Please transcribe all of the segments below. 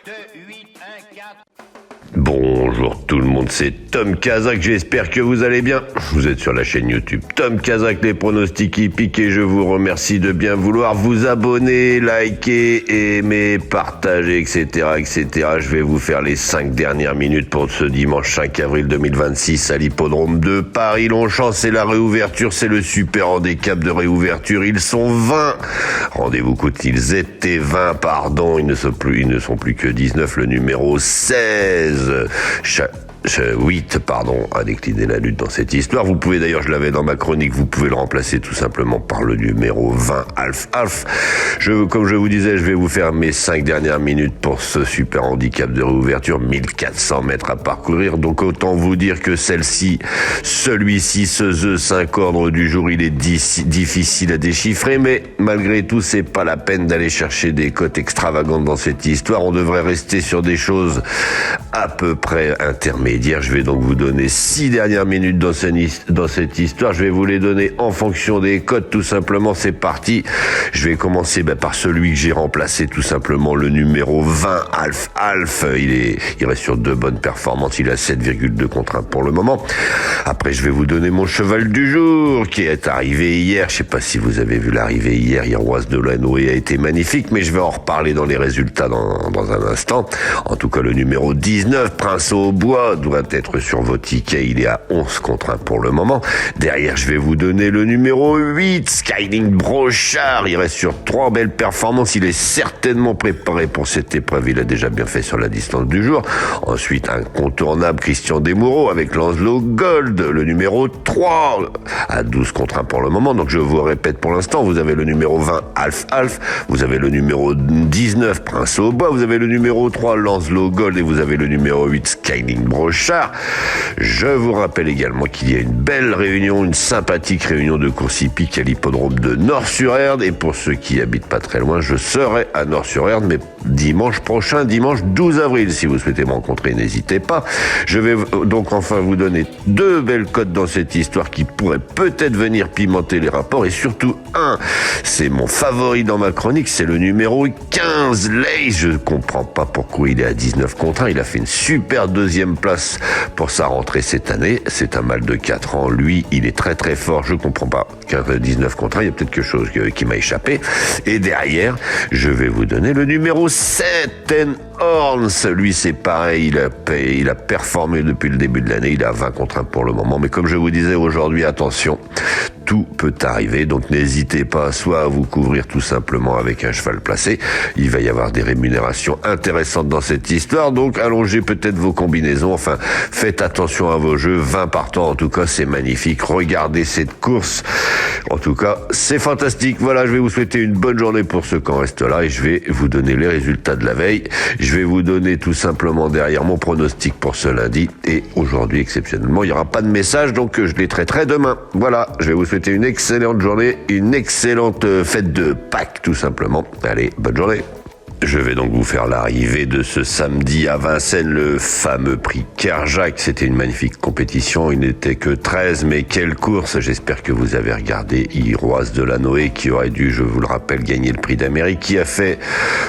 2, 8, 1, 4. Bonjour tout le monde, c'est Tom Kazak, j'espère que vous allez bien. Vous êtes sur la chaîne YouTube Tom Kazak, les pronostics hippiques, et je vous remercie de bien vouloir vous abonner, liker, aimer, partager, etc. Je vais vous faire les 5 dernières minutes pour ce dimanche 5 avril 2026 à l'hippodrome de Paris-Longchamp. C'est la réouverture, c'est le super handicap de réouverture. Ils sont 20. Rendez-vous compte, ils étaient 20, pardon, ils ne sont plus que 19, le numéro 16. 8, a décliné la lutte dans cette histoire. Vous pouvez d'ailleurs, je l'avais dans ma chronique, vous pouvez le remplacer tout simplement par le numéro 20, Alf. Comme je vous disais, je vais vous faire mes 5 dernières minutes pour ce super handicap de réouverture, 1400 mètres à parcourir. Donc autant vous dire que celui-ci, ce 5 ordre du jour, il est difficile à déchiffrer, mais malgré tout, c'est pas la peine d'aller chercher des cotes extravagantes dans cette histoire. On devrait rester sur des choses à peu près intermédiaires. Je vais donc vous donner 6 dernières minutes dans cette histoire. Je vais vous les donner en fonction des cotes, tout simplement. C'est parti. Je vais commencer par celui que j'ai remplacé, tout simplement, le numéro 20, Alf. Il reste sur 2 bonnes performances. Il a 7,2 contre 1 pour le moment. Après, je vais vous donner mon cheval du jour qui est arrivé hier. Je sais pas si vous avez vu l'arrivée hier. Iroise de Lanoé a été magnifique, mais je vais en reparler dans les résultats dans un instant. En tout cas, le numéro 19, Prince au bois, doit être sur vos tickets. Il est à 11 contre 1 pour le moment. Derrière, je vais vous donner le numéro 8, Skyling Brochard. Il reste sur 3 belles performances. Il est certainement préparé pour cette épreuve. Il a déjà bien fait sur la distance du jour. Ensuite, incontournable, Christian Desmoureaux avec Lancelot Gold, le numéro 3, à 12 contre 1 pour le moment. Donc, je vous répète pour l'instant, vous avez le numéro 20, Alf. Vous avez le numéro 19, Prince au bois. Vous avez le numéro 3, Lancelot Gold. Et vous avez le numéro 8, Skyling Brochard. Je vous rappelle également qu'il y a une belle réunion, une sympathique réunion de course hippique à l'hippodrome de Nort-sur-Erdre. Et pour ceux qui habitent pas très loin, je serai à Nort-sur-Erdre, mais dimanche prochain, dimanche 12 avril. Si vous souhaitez me rencontrer, n'hésitez pas. Je vais donc enfin vous donner 2 belles cotes dans cette histoire qui pourraient peut-être venir pimenter les rapports. Et surtout, c'est mon favori dans ma chronique, c'est le numéro 15, Lace. Je comprends pas pourquoi il est à 19 contre 1. Il a fait une super 2e place pour sa rentrée cette année. C'est un mâle de 4 ans. Lui, il est très très fort. Je comprends pas. 19 contre 1, il y a peut-être quelque chose qui m'a échappé. Et derrière, je vais vous donner le numéro 7, Ten Horns. Lui, c'est pareil. Il a performé depuis le début de l'année. Il est à 20 contre 1 pour le moment. Mais comme je vous disais aujourd'hui, attention, tout peut arriver. Donc n'hésitez pas soit à vous couvrir tout simplement avec un cheval placé. Il va y avoir des rémunérations intéressantes dans cette histoire. Donc allongez peut-être vos combinaisons. Enfin, faites attention à vos jeux. 20 partants, en tout cas, c'est magnifique. Regardez cette course. En tout cas, c'est fantastique. Voilà, je vais vous souhaiter une bonne journée pour ceux qui en restent là et je vais vous donner les résultats de la veille. Je vais vous donner tout simplement derrière mon pronostic pour ce lundi. Et aujourd'hui, exceptionnellement, il n'y aura pas de message, donc je les traiterai demain. Voilà, je vais vous souhaiter une excellente journée, une excellente fête de Pâques, tout simplement. Allez, bonne journée. Je vais donc vous faire l'arrivée de ce samedi à Vincennes, le fameux prix Kerjak. C'était une magnifique compétition, il n'était que 13, mais quelle course! J'espère que vous avez regardé. Iroise de Lanoé, qui aurait dû, je vous le rappelle, gagner le prix d'Amérique, qui a fait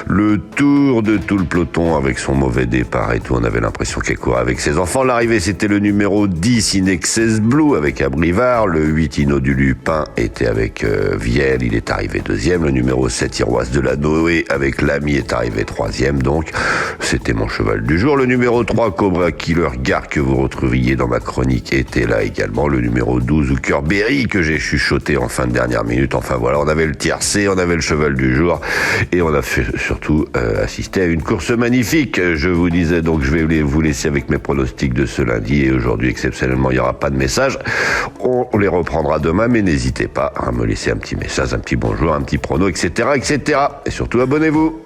le tour de tout le peloton avec son mauvais départ et tout. On avait l'impression qu'elle courait avec ses enfants. L'arrivée, c'était le numéro 10, Inexcess Blue, avec Abrivard. Le 8, Ino du Lupin, était avec Viel, il est arrivé 2e. Le numéro 7, Iroise de Lanoé, avec l'ami, est arrivé 3e, donc c'était mon cheval du jour. Le numéro 3, Cobra Killer Gare, que vous retrouviez dans ma chronique, était là également. Le numéro 12, Hooker Berry, que j'ai chuchoté en fin de dernière minute. Enfin voilà, on avait le tiercé, on avait le cheval du jour et on a surtout assisté à une course magnifique. Je vous disais donc, je vais vous laisser avec mes pronostics de ce lundi, et aujourd'hui exceptionnellement il n'y aura pas de message. On les reprendra demain, mais n'hésitez pas à me laisser un petit message, un petit bonjour, un petit prono, etc. Et surtout, abonnez-vous.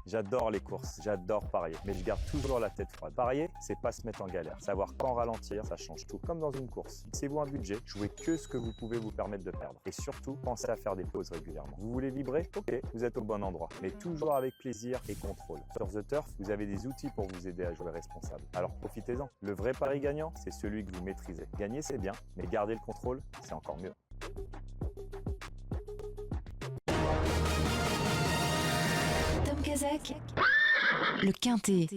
J'adore les courses, j'adore parier, mais je garde toujours la tête froide. Parier, c'est pas se mettre en galère. Savoir quand ralentir, ça change tout. Comme dans une course. Fixez-vous un budget, jouez que ce que vous pouvez vous permettre de perdre. Et surtout, pensez à faire des pauses régulièrement. Vous voulez vibrer? Ok, vous êtes au bon endroit. Mais toujours avec plaisir et contrôle. Sur The Turf, vous avez des outils pour vous aider à jouer responsable. Alors profitez-en. Le vrai pari gagnant, c'est celui que vous maîtrisez. Gagner, c'est bien, mais garder le contrôle, c'est encore mieux. Kazakh, le Quintet.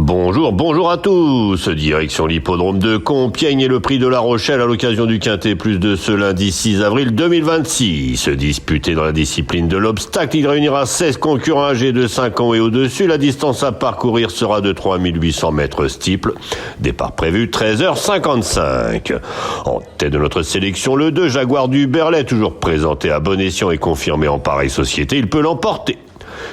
Bonjour à tous. Direction l'hippodrome de Compiègne et le prix de La Rochelle à l'occasion du Quintet Plus de ce lundi 6 avril 2026. Disputé dans la discipline de l'obstacle, il réunira 16 concurrents âgés de 5 ans et au-dessus. La distance à parcourir sera de 3800 mètres steeple. Départ prévu 13h55. En tête de notre sélection, le 2 Jaguar du Berlay, toujours présenté à bon escient et confirmé en pareille société, il peut l'emporter.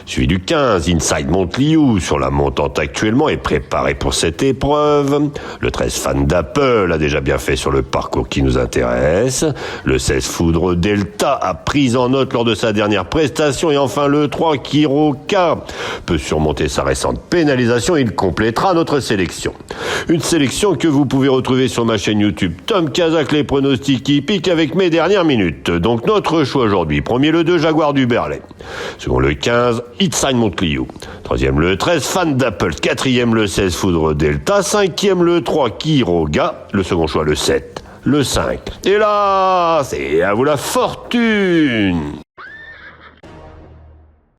Suivi du 15, Inside Montliou, sur la montante actuellement, est préparé pour cette épreuve. Le 13, Fan d'Apple, a déjà bien fait sur le parcours qui nous intéresse. Le 16, Foudre Delta, a pris en note lors de sa dernière prestation. Et enfin, le 3, Kiroka, peut surmonter sa récente pénalisation et il complétera notre sélection. Une sélection que vous pouvez retrouver sur ma chaîne YouTube Tom Kazakh, les pronostics hippiques avec mes dernières minutes. Donc notre choix aujourd'hui, premier le 2, Jaguar du Berlay. Second le 15, Inside Montliou. Troisième le 13, Fan d'Apple. Quatrième le 16, Foudre Delta. Cinquième le 3, Kiroga. Le second choix le 7, le 5. Et là, c'est à vous la fortune.